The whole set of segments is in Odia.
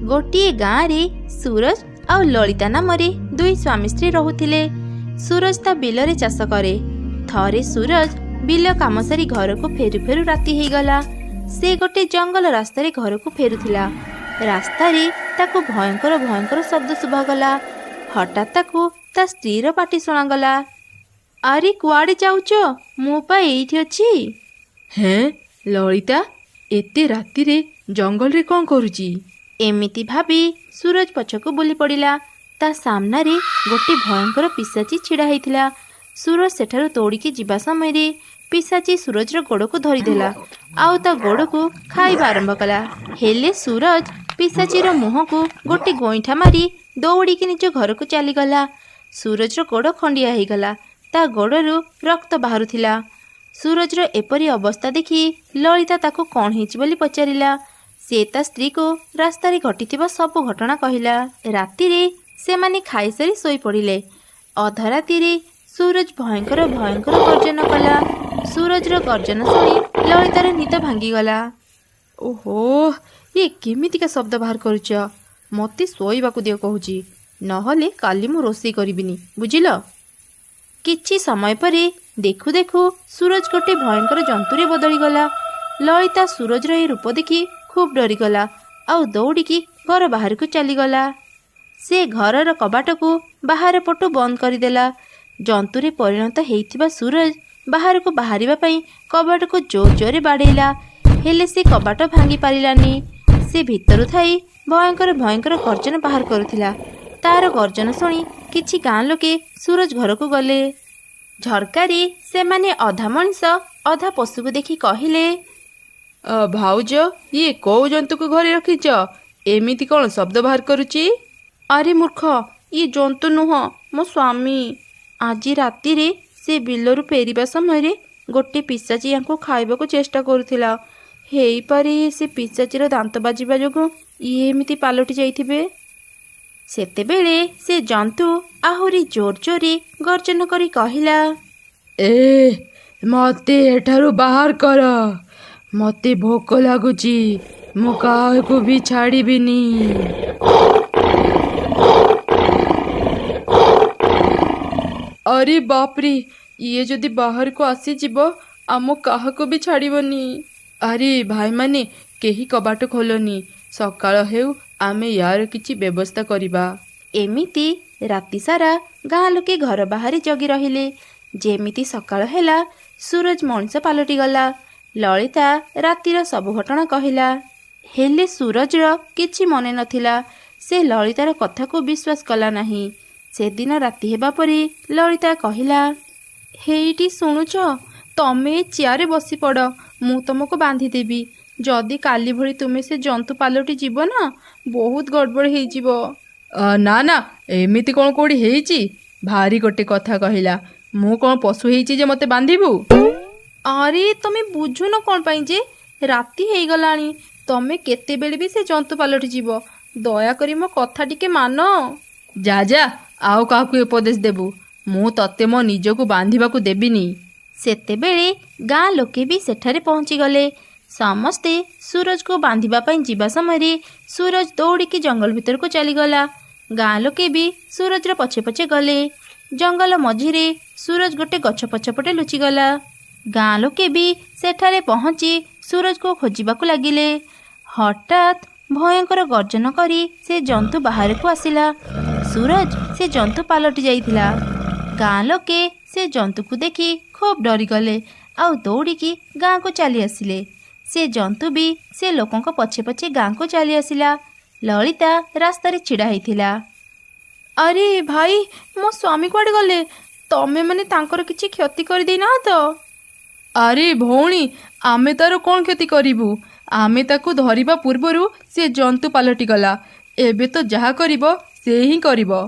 गोटे गाँव में सूरज और ललिता नाम दुई स्वामी स्त्री रोते। सूरज ता बिल चाष करे। थरे सूरज बिल काम सारी घर को फेरु फेरु राति हो गला। से गोटे जंगल रास्तार घर को फेरुला। रास्तार ताकू भयंकर भयंकर शब्द शुभागला। हठात ताकू ता स्त्री पाटी शुणागला। अरे कुआडे जाऊच? मु पा एइठी अछि। हैं ललिता, एते राति रे जंगल रे कौन करुची? एमिति भाबी सूरज पछकू बुली पड़िला। ता सामना रे गोटे भयंकर पिशाची छिड़ा होइथिला। सूरज सेठारु तोड़िकी जीवा समय रे पिशाची सूरजर गोड़ को धरिदेला आउ ता गोड़ को खाइबा आरंभ कला। हेले सूरज पिशाचीर मुह को गोटे गोईठा मारी दौड़िकी निज घर को चलीगला। सूरजर गोड़ खंडिया हो गला। ता गोड़रू रक्त बाहरुथिला। सूरजर एपरी अवस्था देखी ललिता ताको कौन हेछि बोली पचारिला। से ता स्त्री को रास्ता रे घटिथिबा सब घटना कहिला। राति रे से माने खाइसारी सोई पड़िले। अधा राति रे सूरज भयंकर भयंकर गर्जन कला। सूरजर गर्जन शुणी ललितार निद भांगीगला। ओहो, ये केमितिका शब्द बाहर करुच? मते सोईबाकू दियो कहूची, नहले काली मु रोषेई करिबिनी, बुझिल? किछि समय परे देखु देखु सूरज गोटे भयंकर जंतुरे बदली गला। ललिता सूरजर ए रूप देखी खूब डरीगला आउ दौड़िकी घर बाहर को चलीगला। से घरर कबाट को बाहर पटु बंद करदेला। जंतुरे परिणत होइथिबा सूरज बाहर को बाहरिबा पई कबाट को जोर जोरे बाड़ेला। हेले से कबाट भांगी पारिलानी। से भितरु थाई भयंकर भयंकर गर्जन बाहर करुथिला। तार गर्जन शुणी किछि गाँ लोके सूरज घर को गले। झरकारी से माने अधा मनिष अधा पशु को देखी कहिले, भाउज, ये कौ जंतु को घरे रखिच? एमिति कौन शब्द बाहर करुची? अरे मूर्ख, ये जंतु नुह, मो स्वामी। आज राति रे से बिलरू फेरिबा समय रे गोटे पिशाची यांको खाइबाको चेष्टा करुथिला। हेई पारे से पिशाचीर दांत बाजिबा जोगु ये एमिति पालटी जाइथिबे। सेतेबेले से जंतु आहुरी जोर जोरे गर्जन करी कहिला, ए मते एठारु बाहर कर, मते भोक लागुची, मु काहाकू भी छाड़िबिनी। अरे बापरे, ये जदि बाहर को आसी जीव आम काहाकू भी छाड़िबनी। अरे भाई माने केही कबाट खोलनी, सकाळ हेउ आमे यार किछि व्यवस्था करिबा। एमिति राति सारा गाँ लोके घर बाहरी जगी रहिले। जेमिति सकाळ हेला सूरज मଣିଷ पालटी गला। ललिता रातिर सब घटना कहिला। हेले सूरजर किछि मने नथिला। से ललितार कथा को विश्वास कला नाही। से दिन राति हेबा परे ललिता कहिला, हेइटी सुनुच, तमे चियारे बसी पड़, मु तुमको बांधी देबी। जदि काली भली तुमे से जंतु पालटी जीव ना, बहुत गड़बड़ हो जीव। ना ना, एमिति कौन कोड़ी हेइची? भारी गोटे कथा कहिला, मु कौन पशु हेइची जे मते बांधिबू? अरे तमे बुझुन कौन पाई जे राति हेई गलानी, तमे केते बेले भी से जंतु पालटी जीव। दया करी मो कथा टिके मान। जा जा, आउ काहाकू उपदेश देबू? मु तते मो निजको बांधिबाकू देबिनी। सेतेबेले गाँ लोके भी सेठारे पहुँची गले। समस्ते सूरज को बांधिबा पई जीवा समय रे सूरज दौड़िकी जंगल भीतर को चलीगला। गाँ लोके भी सूरजर पछे पछे गले। जंगल मझिरे सूरज गोटे गछ पछपटे लुचिगला। गाँ लोके भी सेठारे पहुँची सूरज को खोजिबाकू लागिले। हठात भयंकर गर्जन करी से जंतु बाहर को आसिला। सूरज से जंतु पालटी जाइथिला। गाँ लोके से जंतु को देखी खूब डरीगले आउ दौड़िकी गाँ को चली आसिले। से जंतु भी से लोकों को पछे पछे गाँ को चली आसिला। ललिता रास्ता रे छिड़ा होइथिला। अरे भाई, मो स्वामी कुआडे गले? तमे माने तांकर किछि क्षति कर देना तो? अरे भौणी, आमे तार कौन क्षति करिबू? आमे ताकू धरिबा पूर्वरु से जंतु पालटी गला। एबे तो जहा करिबो से ही करिबो।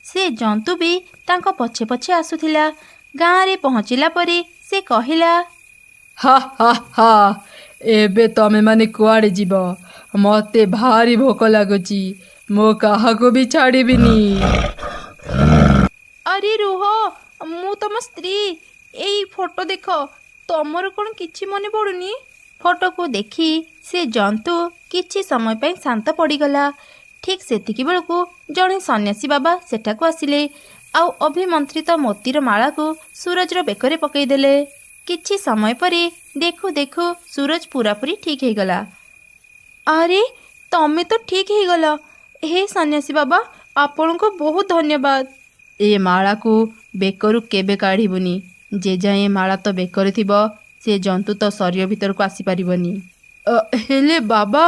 से जंतु भी तांको पछे पछे आसुथिला। गाँ रे पहुँचिला परे से कहिला, हा हा हा, एबे तमे माने कुआडे जीव? मते भारी भोक लागुची, मो काहाकू भी छाड़िबिनी। अरे रुह, मु तम स्त्री। एई फोटो देख, तमर कौन किछि मने पड़ुनी? ଫଟୋକୁ ଦେଖି ସେ ଜନ୍ତୁ କିଛି ସମୟ ପାଇଁ ଶାନ୍ତ ପଡ଼ିଗଲା। ଠିକ୍ ସେତିକି ବେଳକୁ ଜଣେ ସନ୍ନ୍ୟାସୀ ବାବା ସେଠାକୁ ଆସିଲେ ଆଉ ଅଭିମନ୍ତ୍ରିତ ମୋତିର ମାଳାକୁ ସୁରଜର ବେକରେ ପକାଇଦେଲେ। କିଛି ସମୟ ପରେ ଦେଖୁ ଦେଖୁ ସୁରଜ ପୁରାପୁରି ଠିକ୍ ହେଇଗଲା। ଆରେ ତମେ ତ ଠିକ୍ ହେଇଗଲ। ହେ ସନ୍ନ୍ୟାସୀ ବାବା, ଆପଣଙ୍କୁ ବହୁତ ଧନ୍ୟବାଦ। ଏ ମାଳାକୁ ବେକରୁ କେବେ କାଢ଼ିବୁନି। ଯେ ଯାଏଁ ଏ ମାଳା ତ ବେକରେ ଥିବ ସେ ଜନ୍ତୁ ତ ଶରୀର ଭିତରକୁ ଆସିପାରିବନି। ହେଲେ ବାବା,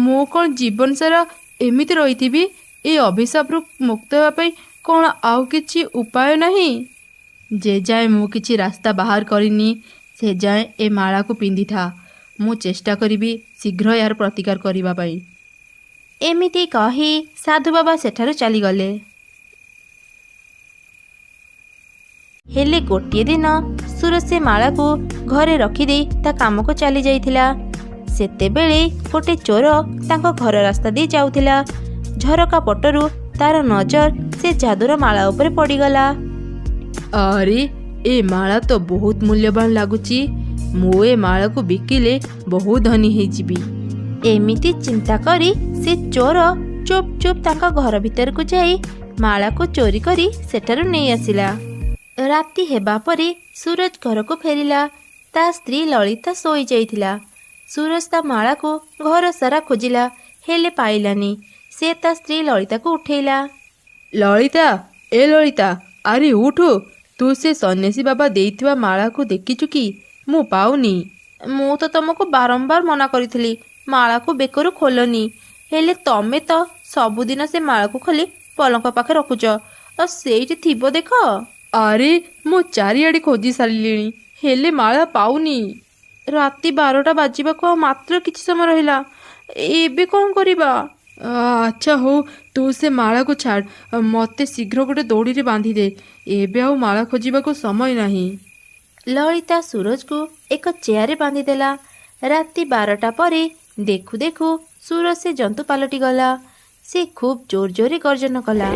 ମୁଁ କ'ଣ ଜୀବନ ସାରା ଏମିତି ରହିଥିବି? ଏ ଅଭିଶାପରୁ ମୁକ୍ତ ହେବା ପାଇଁ କ'ଣ ଆଉ କିଛି ଉପାୟ ନାହିଁ? ଯେ ଯାଏଁ ମୁଁ କିଛି ରାସ୍ତା ବାହାର କରିନି ସେ ଯାଏଁ ଏ ମାଳାକୁ ପିନ୍ଧିଥା। ମୁଁ ଚେଷ୍ଟା କରିବି ଶୀଘ୍ର ଏହାର ପ୍ରତିକାର କରିବା ପାଇଁ। ଏମିତି କହି ସାଧୁ ବାବା ସେଠାରୁ ଚାଲିଗଲେ। ହେଲେ ଗୋଟିଏ ଦିନ ସୁରଜ ସେ ମାଳାକୁ ଘରେ ରଖିଦେଇ ତା କାମକୁ ଚାଲି ଯାଇଥିଲା। ସେତେବେଳେ ଗୋଟେ ଚୋର ତାଙ୍କ ଘର ରାସ୍ତା ଦେଇ ଯାଉଥିଲା। ଝରକା ପଟରୁ ତାର ନଜର ସେ ଯାଦୁର ମାଳା ଉପରେ ପଡ଼ିଗଲା। ଆରେ ଏ ମାଳା ତ ବହୁତ ମୂଲ୍ୟବାନ ଲାଗୁଛି। ମୁଁ ଏ ମାଳାକୁ ବିକିଲେ ବହୁତ ଧନୀ ହେଇଯିବି। ଏମିତି ଚିନ୍ତା କରି ସେ ଚୋର ଚୁପ୍ ଚୁପ୍ ତାଙ୍କ ଘର ଭିତରକୁ ଯାଇ ମାଳାକୁ ଚୋରି କରି ସେଠାରୁ ନେଇ ଆସିଲା। ରାତି ହେବା ପରେ ସୁରଜ ଘରକୁ ଫେରିଲା। ତା ସ୍ତ୍ରୀ ଲଳିତା ଶୋଇ ଯାଇଥିଲା। ସୁରଜ ତା ମାଳାକୁ ଘର ସାରା ଖୋଜିଲା, ହେଲେ ପାଇଲାନି। ସେ ତା ସ୍ତ୍ରୀ ଲଳିତାକୁ ଉଠେଇଲା। ଲଳିତା, ଏ ଲଳିତା, ଆରେ ଉଠୁ। ତୁ ସେ ସନ୍ନ୍ୟାସୀ ବାବା ଦେଇଥିବା ମାଳାକୁ ଦେଖିଛୁ କି? ମୁଁ ପାଉନି। ମୁଁ ତ ତମକୁ ବାରମ୍ବାର ମନା କରିଥିଲି ମାଳାକୁ ବେକରୁ ଖୋଲନି, ହେଲେ ତମେ ତ ସବୁଦିନ ସେ ମାଳାକୁ ଖୋଲି ପଲଙ୍କ ପାଖରେ ରଖୁଛ। ଆଉ ସେଇଠି ଥିବ ଦେଖ। ଆରେ ମୁଁ ଚାରିଆଡ଼େ ଖୋଜି ସାରିଲିଣି, ହେଲେ ମାଳା ପାଉନି। ରାତି 12ଟା ବାଜିବାକୁ ଆଉ ମାତ୍ର କିଛି ସମୟ ରହିଲା। ଏବେ କ'ଣ କରିବା? ଆଚ୍ଛା ହଉ, ତୁ ସେ ମାଳାକୁ ଛାଡ଼। ମୋତେ ଶୀଘ୍ର ଗୋଟେ ଦଉଡ଼ିରେ ବାନ୍ଧିଦେ। ଏବେ ଆଉ ମାଳା ଖୋଜିବାକୁ ସମୟ ନାହିଁ। ଲଳିତା ସୁରଜକୁ ଏକ ଚେୟାରରେ ବାନ୍ଧିଦେଲା। ରାତି 12ଟା ପରେ ଦେଖୁ ଦେଖୁ ସୁରଜ ସେ ଜନ୍ତୁ ପାଲଟିଗଲା। ସେ ଖୁବ୍ ଜୋର ଜୋରରେ ଗର୍ଜନ କଲା।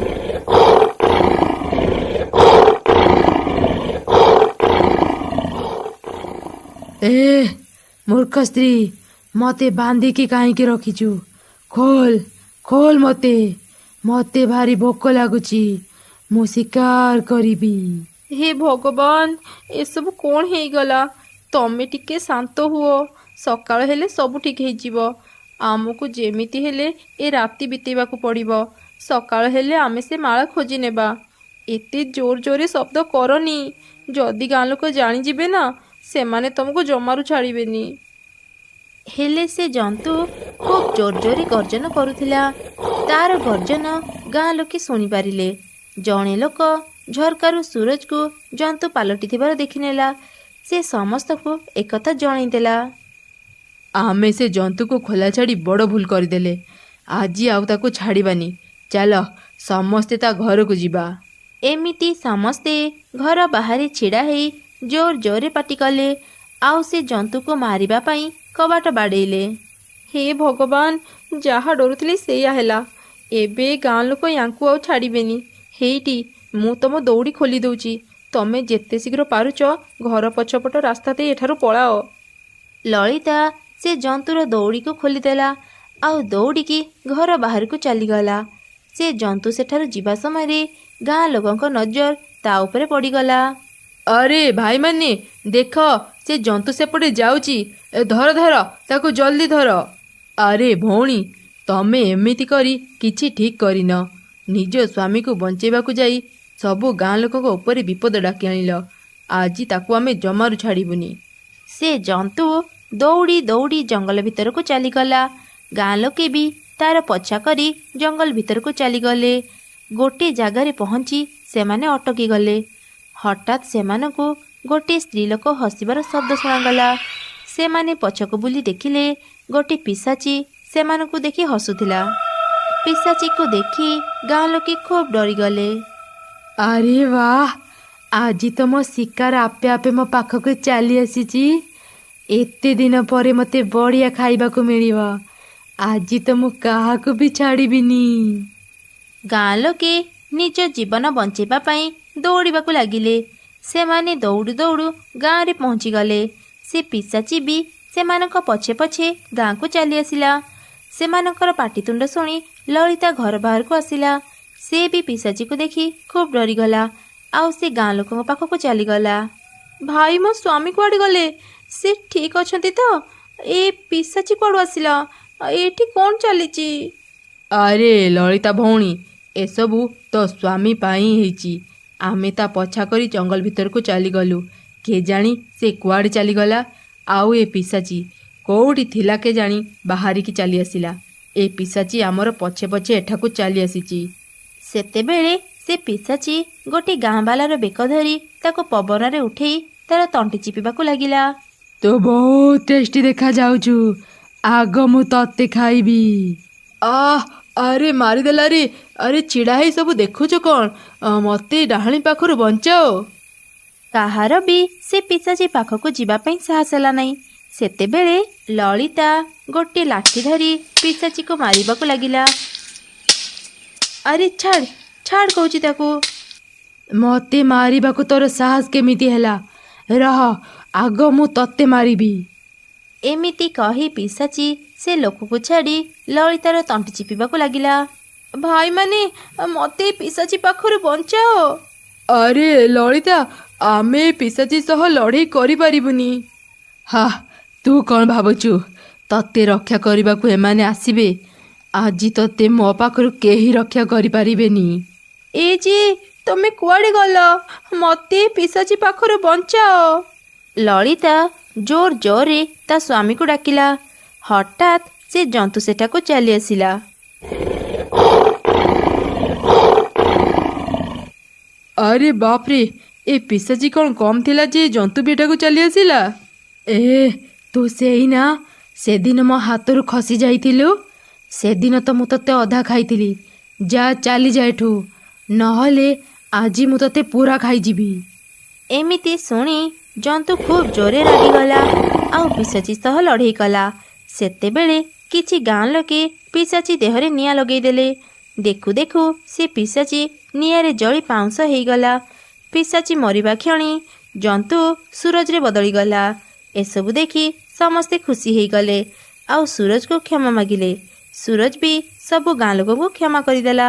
ମୂର୍ଖ ସ୍ତ୍ରୀ, ମୋତେ ବାନ୍ଧିକି କାହିଁକି ରଖିଛୁ? ଖୋଲ ଖୋଲ ମୋତେ। ମୋତେ ଭାରି ଭୋକ ଲାଗୁଛି। ମୁଁ ଶିକାର କରିବି। ହେ ଭଗବାନ, ଏସବୁ କ'ଣ ହେଇଗଲା? ତମେ ଟିକେ ଶାନ୍ତ ହୁଅ। ସକାଳ ହେଲେ ସବୁ ଠିକ୍ ହେଇଯିବ। ଆମକୁ ଯେମିତି ହେଲେ ଏ ରାତି ବିତେଇବାକୁ ପଡ଼ିବ। ସକାଳ ହେଲେ ଆମେ ସେ ମାଳା ଖୋଜି ନେବା। ଏତେ ଜୋର ଜୋରରେ ଶବ୍ଦ କରନି। ଯଦି ଗାଁ ଲୋକ ଜାଣିଯିବେ ନା, ସେମାନେ ତମକୁ ଜମାରୁ ଛାଡ଼ିବେନି। ହେଲେ ସେ ଜନ୍ତୁ ଖୁବ୍ ଜୋର ଜୋରରେ ଗର୍ଜନ କରୁଥିଲା। ତାର ଗର୍ଜନ ଗାଁ ଲୋକେ ଶୁଣିପାରିଲେ। ଜଣେ ଲୋକ ଝରକାରୁ ସୁରଜକୁ ଜନ୍ତୁ ପାଲଟିଥିବାର ଦେଖିନେଲା। ସେ ସମସ୍ତଙ୍କୁ ଏକଥା ଜଣାଇଦେଲା। ଆମେ ସେ ଜନ୍ତୁକୁ ଖୋଲା ଛାଡ଼ି ବଡ଼ ଭୁଲ କରିଦେଲେ। ଆଜି ଆଉ ତାକୁ ଛାଡ଼ିବାନି। ଚାଲ ସମସ୍ତେ ତା ଘରକୁ ଯିବା। ଏମିତି ସମସ୍ତେ ଘର ବାହାରେ ଛିଡ଼ା ହେଇ ଜୋର ଜୋରରେ ପାଟି କଲେ ଆଉ ସେ ଜନ୍ତୁକୁ ମାରିବା ପାଇଁ କବାଟ ବାଡ଼େଇଲେ। ହେ ଭଗବାନ, ଯାହା ଡରୁଥିଲି ସେଇଆ ହେଲା। ଏବେ ଗାଁ ଲୋକ ୟାଙ୍କୁ ଆଉ ଛାଡ଼ିବେନି। ହେଇଟି, ମୁଁ ତମ ଦଉଡ଼ି ଖୋଲି ଦେଉଛି। ତମେ ଯେତେ ଶୀଘ୍ର ପାରୁଛ ଘର ପଛପଟ ରାସ୍ତା ଦେଇ ଏଠାରୁ ପଳାଅ। ଲଳିତା ସେ ଜନ୍ତୁର ଦଉଡ଼ିକୁ ଖୋଲିଦେଲା ଆଉ ଦୌଡ଼ିକି ଘର ବାହାରକୁ ଚାଲିଗଲା। ସେ ଜନ୍ତୁ ସେଠାରୁ ଯିବା ସମୟରେ ଗାଁ ଲୋକଙ୍କ ନଜର ତା ଉପରେ ପଡ଼ିଗଲା। ଆରେ ଭାଇମାନେ, ଦେଖ ସେ ଜନ୍ତୁ ସେପଟେ ଯାଉଛି। ଧର ଧର, ତାକୁ ଜଲ୍ଦି ଧର। ଆରେ ଭଉଣୀ, ତମେ ଏମିତି କରି କିଛି ଠିକ୍ କରିନ। ନିଜ ସ୍ୱାମୀକୁ ବଞ୍ଚେଇବାକୁ ଯାଇ ସବୁ ଗାଁ ଲୋକଙ୍କ ଉପରେ ବିପଦ ଡାକି ଆଣିଲ। ଆଜି ତାକୁ ଆମେ ଜମାରୁ ଛାଡ଼ିବୁନି। ସେ ଜନ୍ତୁ ଦୌଡ଼ି ଦୌଡ଼ି ଜଙ୍ଗଲ ଭିତରକୁ ଚାଲିଗଲା। ଗାଁ ଲୋକେ ବି ତାର ପଛା କରି ଜଙ୍ଗଲ ଭିତରକୁ ଚାଲିଗଲେ। ଗୋଟିଏ ଜାଗାରେ ପହଞ୍ଚି ସେମାନେ ଅଟକିଗଲେ। ହଠାତ୍ ସେମାନଙ୍କୁ ଗୋଟିଏ ସ୍ତ୍ରୀ ଲୋକ ହସିବାର ଶବ୍ଦ ଶୁଣାଗଲା। ସେମାନେ ପଛକୁ ବୁଲି ଦେଖିଲେ ଗୋଟିଏ ପିଶାଚି ସେମାନଙ୍କୁ ଦେଖି ହସୁଥିଲା। ପିଶାଚିକୁ ଦେଖି ଗାଁ ଲୋକେ ଖୁବ୍ ଡରିଗଲେ। ଆରେ ବାଃ, ଆଜି ତ ମୋ ଶିକାର ଆପେ ଆପେ ମୋ ପାଖକୁ ଚାଲି ଆସିଛି। ଏତେ ଦିନ ପରେ ମୋତେ ବଢ଼ିଆ ଖାଇବାକୁ ମିଳିବ। ଆଜି ତ ମୁଁ କାହାକୁ ବି ଛାଡ଼ିବିନି। ଗାଁ ଲୋକେ ନିଜ ଜୀବନ ବଞ୍ଚେଇବା ପାଇଁ ଦୌଡ଼ିବାକୁ ଲାଗିଲେ। ସେମାନେ ଦୌଡ଼ୁ ଦୌଡ଼ୁ ଗାଁରେ ପହଞ୍ଚିଗଲେ। ସେ ପିଶାଚି ବି ସେମାନଙ୍କ ପଛେ ପଛେ ଗାଁକୁ ଚାଲି ଆସିଲା। ସେମାନଙ୍କର ପାଟିତୁଣ୍ଡ ଶୁଣି ଲଳିତା ଘର ବାହାରକୁ ଆସିଲା। ସେ ବି ପିଶାଚୀକୁ ଦେଖି ଖୁବ୍ ଡରିଗଲା। ଆଉ ସେ ଗାଁ ଲୋକଙ୍କ ପାଖକୁ ଚାଲିଗଲା। ଭାଇ, ମୋ ସ୍ୱାମୀ କୁଆଡ଼େ ଗଲେ? ସେ ଠିକ୍ ଅଛନ୍ତି ତ? ଏ ପିଶାଚୀ କୁଆଡ଼ୁ ଆସିଲା? ଏଇଠି କ'ଣ ଚାଲିଛି? ଆରେ ଲଳିତା ଭଉଣୀ, ଏସବୁ ତୋ ସ୍ୱାମୀ ପାଇଁ ହେଇଛି। ଆମେ ତା ପଛା କରି ଜଙ୍ଗଲ ଭିତରକୁ ଚାଲିଗଲୁ। କେଜାଣି ସେ କୁଆଡ଼େ ଚାଲିଗଲା। ଆଉ ଏ ପିଶାଚୀ କେଉଁଠି ଥିଲା କେଜାଣି ବାହାରିକି ଚାଲି ଆସିଲା। ଏ ପିଶାଚୀ ଆମର ପଛେ ପଛେ ଏଠାକୁ ଚାଲି ଆସିଛି। ସେତେବେଳେ ସେ ପିଶାଚୀ ଗୋଟିଏ ଗାଁବାଲାର ବେକ ଧରି ତାକୁ ପବନରେ ଉଠେଇ ତାର ତଣ୍ଟି ଚିପିବାକୁ ଲାଗିଲା। ତୁ ବହୁତ ଟେଷ୍ଟି ଦେଖାଯାଉଛୁ। ଆଗ ମୁଁ ତତେ ଖାଇବି। ଆରେ ମାରିଦେଲା ରେ। ଆରେ ଛିଡ଼ା ହେଇ ସବୁ ଦେଖୁଛ କ'ଣ? ମୋତେ ଡାହାଣୀ ପାଖରୁ ବଞ୍ଚାଅ। କାହାର ବି ସେ ପିଶାଚୀ ପାଖକୁ ଯିବା ପାଇଁ ସାହସ ହେଲା ନାହିଁ। ସେତେବେଳେ ଲଳିତା ଗୋଟିଏ ଲାଠି ଧରି ପିଶାଚୀକୁ ମାରିବାକୁ ଲାଗିଲା। ଆରେ ଛାଡ଼ ଛାଡ଼ କହୁଛି ତାକୁ। ମୋତେ ମାରିବାକୁ ତୋର ସାହସ କେମିତି ହେଲା? ରହ, ଆଗ ମୁଁ ତତେ ମାରିବି। ଏମିତି କହି ପିଶାଚୀ ସେ ଲୋକକୁ ଛାଡ଼ି ଲଳିତାର ତଣ୍ଟି ଚିପିବାକୁ ଲାଗିଲା। ଭାଇମାନେ, ମୋତେ ପିଶାଚୀ ପାଖରୁ ବଞ୍ଚାଅ। ଆରେ ଲଳିତା, ଆମେ ପିଶାଚୀ ସହ ଲଢ଼େଇ କରିପାରିବୁନି। ତୁ କ'ଣ ଭାବୁଛୁ ତତେ ରକ୍ଷା କରିବାକୁ ଏମାନେ ଆସିବେ? ଆଜି ତତେ ମୋ ପାଖରୁ କେହି ରକ୍ଷା କରିପାରିବେନି। ଏ ଯେ, ତମେ କୁଆଡ଼େ ଗଲ? ମୋତେ ପିଶାଚୀ ପାଖରୁ ବଞ୍ଚାଅ। ଲଳିତା ଜୋର ଜୋରରେ ତା ସ୍ୱାମୀକୁ ଡାକିଲା। ହଠାତ୍ ସେ ଜନ୍ତୁ ସେଠାକୁ ଚାଲି ଆସିଲା। ଆରେ ବାପରେ, ଏ ପିଶାଚୀ କ'ଣ କମ୍ ଥିଲା ଯେ ଜନ୍ତୁ ବି ଏଠାକୁ ଚାଲି ଆସିଲା? ତୁ ସେଇ ନା ସେଦିନ ମୋ ହାତରୁ ଖସି ଯାଇଥିଲୁ? ସେଦିନ ତ ମୁଁ ତତେ ଅଧା ଖାଇଥିଲି। ଯା, ଚାଲିଯା ଏଠୁ, ନହେଲେ ଆଜି ମୁଁ ତତେ ପୁରା ଖାଇଯିବି। ଏମିତି ଶୁଣି ଜନ୍ତୁ ଖୁବ୍ ଜୋରରେ ରାଗିଗଲା ଆଉ ପିଶାଚୀ ସହ ଲଢ଼େଇ କଲା। ସେତେବେଳେ କିଛି ଗାଁ ଲୋକେ ପିଶାଚୀ ଦେହରେ ନିଆଁ ଲଗେଇଦେଲେ। ଦେଖୁ ଦେଖୁ ସେ ପିଶାଚୀ ନିଆଁରେ ଜଳି ପାଉଁଶ ହେଇଗଲା। ପିଶାଚୀ ମରିବା କ୍ଷଣି ଜନ୍ତୁ ସୁରଜରେ ବଦଳିଗଲା। ଏସବୁ ଦେଖି ସମସ୍ତେ ଖୁସି ହେଇଗଲେ ଆଉ ସୁରଜକୁ କ୍ଷମା ମାଗିଲେ। ସୁରଜ ବି ସବୁ ଗାଁ ଲୋକଙ୍କୁ କ୍ଷମା କରିଦେଲା।